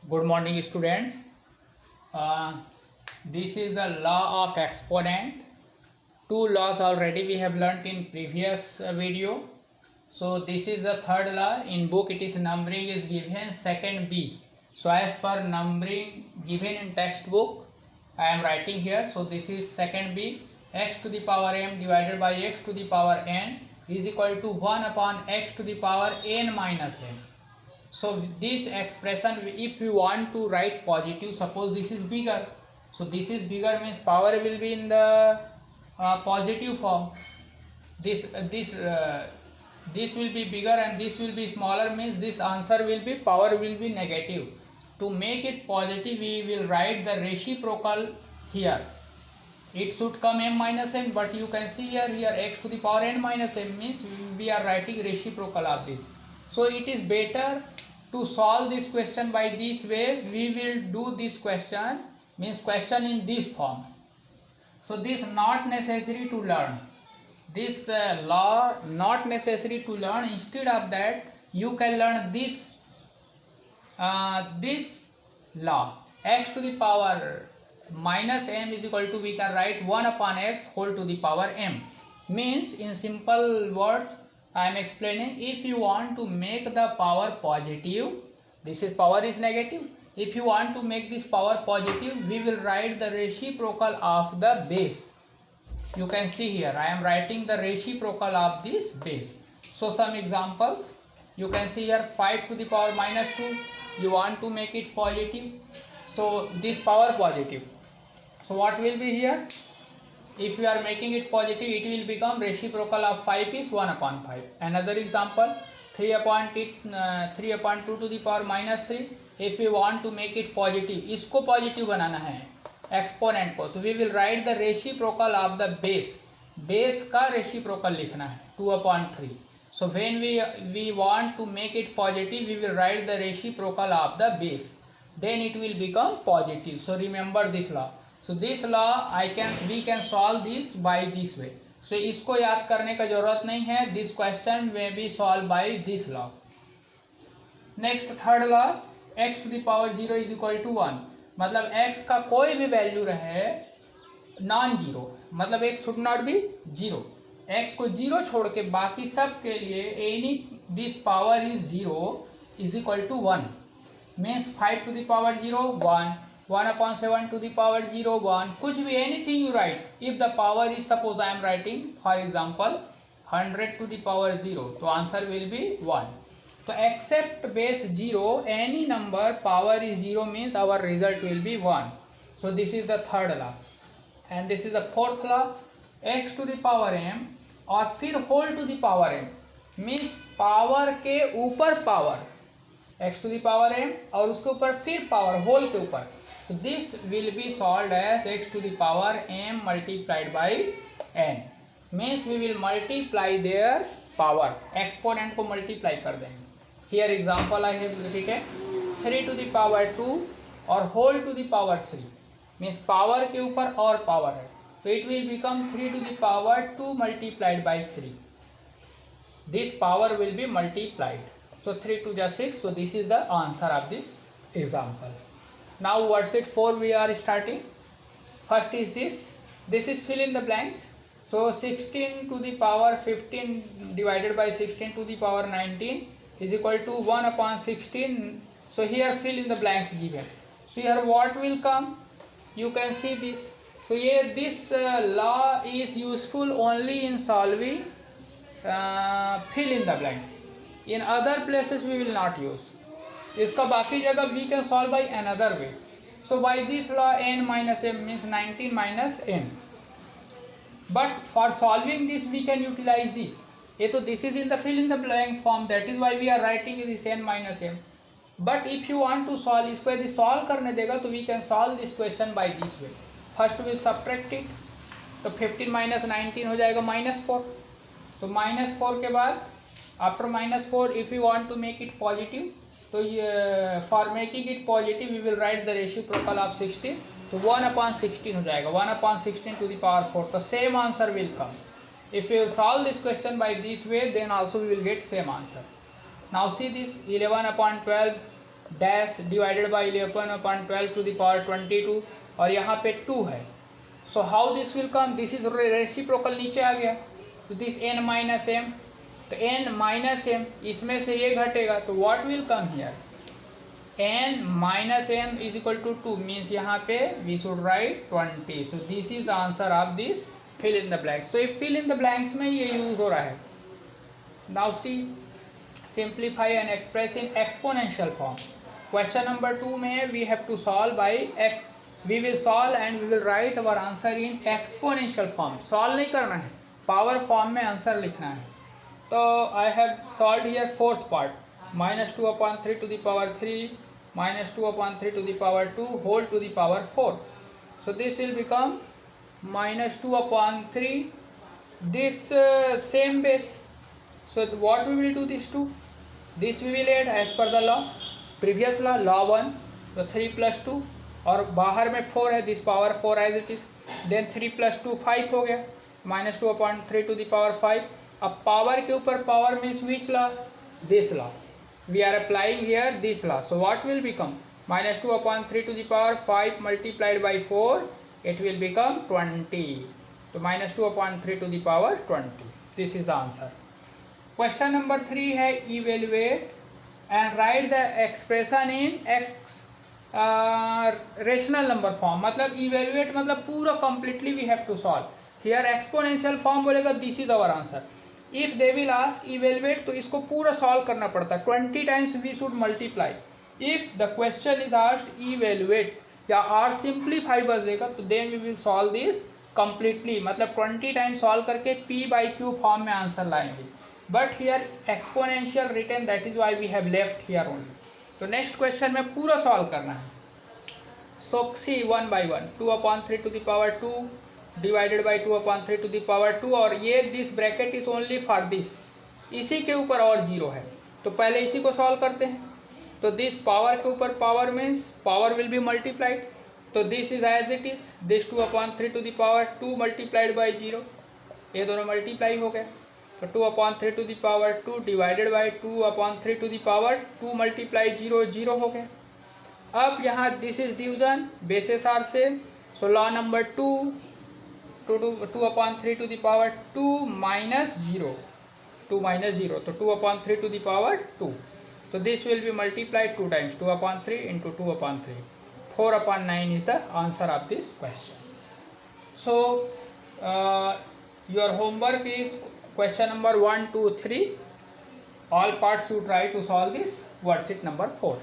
Good morning, students. Uh, this is the law of exponent. Two laws already we have learnt in previous video. So this is the third law. In book it is numbering is given second B. So as per numbering given in textbook, I am writing here. So this is second B. X to the power m divided by x to the power n is equal to 1 upon x to the power n minus n. So this expression, if you want to write positive, suppose this is bigger, so this is bigger means power will be in the positive form. This will be bigger and this will be smaller, means this answer will be power will be negative. To make it positive, we will write the reciprocal here. It should come m minus n, but you can see here x to the power n minus m means we are writing reciprocal of this. So it is better to solve this question by this way. We will do this question, means question in this form. So this not necessary to learn. This law not necessary to learn. Instead of that, you can learn this law. X to the power minus m is equal to, we can write 1 upon x whole to the power m. Means in simple words I am explaining, if you want to make the power positive, this is power is negative. If you want to make this power positive, we will write the reciprocal of the base. You can see here I am writing the reciprocal of this base. So some examples, you can see here 5 to the power minus 2, you want to make it positive, so this power positive. So what will be here? If you are making it positive, it will become reciprocal of 5 is 1 upon 5. Another example, 3 upon 2 to the power minus 3. If we want to make it positive, इसको positive बनाना है exponent को, तो we will write the reciprocal of the base. Base का reciprocal लिखना है 2 upon 3. So when we want to make it positive, we will write the reciprocal of the base. Then it will become positive. So remember this law. So this law we can solve this by this way. So इसको याद करने का जरूरत नहीं है. This question may be solved by this law. Next third law, x to the power 0 is equal to 1. मतलब x का कोई भी वैल्यू रहे नॉन जीरो, मतलब x should not be 0. x को 0 छोड़ के बाकी सब के लिए any this power is 0 is equal to 1. Means 5 to the power 0 1, 1 upon 7 to the power 0 1, कुछ भी anything you write. If the power is, suppose I am writing for example 100 to the power 0, so answer will be 1. So except base 0, any number power is 0 means our result will be 1. So this is the third law. And this is the fourth law, x to the power m और फिर whole to the power m means power के ऊपर power, x to the power m और उसके ऊपर फिर power whole के ऊपर. So this will be solved as x to the power m multiplied by n. Means we will multiply their power, exponent को multiply कर देंगे. Here example I have written 3 to the power 2 और whole to the power 3. Means power के ऊपर और power है, so it will become 3 to the power 2 multiplied by 3. This power will be multiplied. So 3 to the 6. So this is the answer of this example. Now worksheet 4 we are starting. First is this. This is fill in the blanks. So 16 to the power 15 divided by 16 to the power 19 is equal to 1 upon 16. So here fill in the blanks given. So here what will come? You can see this. So here this law is useful only in solving fill in the blanks. In other places we will not use. इसका बाकी जगह we can solve by another way. So by this law n minus m means 19 minus m. But for solving this we can utilize this. ये तो this is in the fill in the blank form, that is why we are writing this n minus m. But if you want to solve, इसको यदि solve करने देगा तो we can solve this question by this way. First we subtract it. तो 15 minus 19 हो जाएगा minus 4. तो minus 4 के बाद after minus 4 if you want to make it positive, so for making it positive we will write the reciprocal of 16. So 1 upon 16 हो जाएगा, 1 upon 16 to the power 4. The same answer will come. If you solve this question by this way, then also we will get same answer. Now see this 11 upon 12 dash divided by 11/12 to the power 22 और यहाँ पे 2 है. So how this will come, this is reciprocal, नीचे आ गया. तो this n minus एम, तो n माइनस एम इसमें से ये घटेगा तो what will come here, n minus एम इज इक्वल टू 2 मीन्स यहाँ पे we should write 20. So this is the answer of this fill in the blanks. तो ये फिल इन द ब्लैंक्स में ये यूज हो रहा है. Now see simplify and express in exponential form. Question number 2 में we have to solve by we will solve and we will write our answer in exponential form. Solve नहीं करना है, power form में answer लिखना है. तो I have solve here fourth part, -2/3 to the power 3 -2/3 to the power 2 whole to the power 4. So this will become -2/3 this same base. So what we will do this 2, this we will add as per the law, previous law 1. तो 3 + 2 और बाहर में 4 है, this power 4 as it is. Then 3 + 2 5 हो गया, -2/3 to the power 5. अब power के ऊपर power means which law, this law. We are applying here this law. So what will become -2/3 to the power 5 multiplied by 4, it will become 20. तो -2/3 to the power 20. This is the answer. Question number 3 है evaluate and write the expression in rational number form. मतलब evaluate मतलब पूरा completely we have to solve. Here exponential form बोलेगा this is our answer. If they will ask evaluate तो इसको पूरा solve करना पड़ता है, 20 times we should multiply. If the question is asked evaluate या आर सिंप्लीफाई बस देगा तो then we will solve this completely, मतलब 20 टाइम्स सॉल्व करके p/q फॉर्म में आंसर लाएंगे. But here exponential return, that is why we have left here only. तो next question में पूरा सॉल्व करना है. So see 1 by 1 2/3 to the power 2 divided by 2/3 to the power 2 और ये this bracket is only for this, इसी के ऊपर और 0 है. तो पहले इसी को सॉल्व करते हैं. तो दिस पावर के ऊपर power means power will be multiplied. तो this is as it is, this 2/3 to the power 2 multiplied by 0, ये दोनों मल्टीप्लाई हो गए. तो 2/3 to the power 2 divided by 2/3 to the power 2 multiply 0, 0 हो गए. अब यहाँ this is division, basis are same. So law number 2 2/3 to the power 2 minus 0, 2 minus 0, तो 2/3 to the power 2. So this will be multiplied 2 times, 2/3 into 2/3. 4/9 is the answer of this question. So your homework is question number 1, 2, 3. All parts you try to solve this worksheet number 4.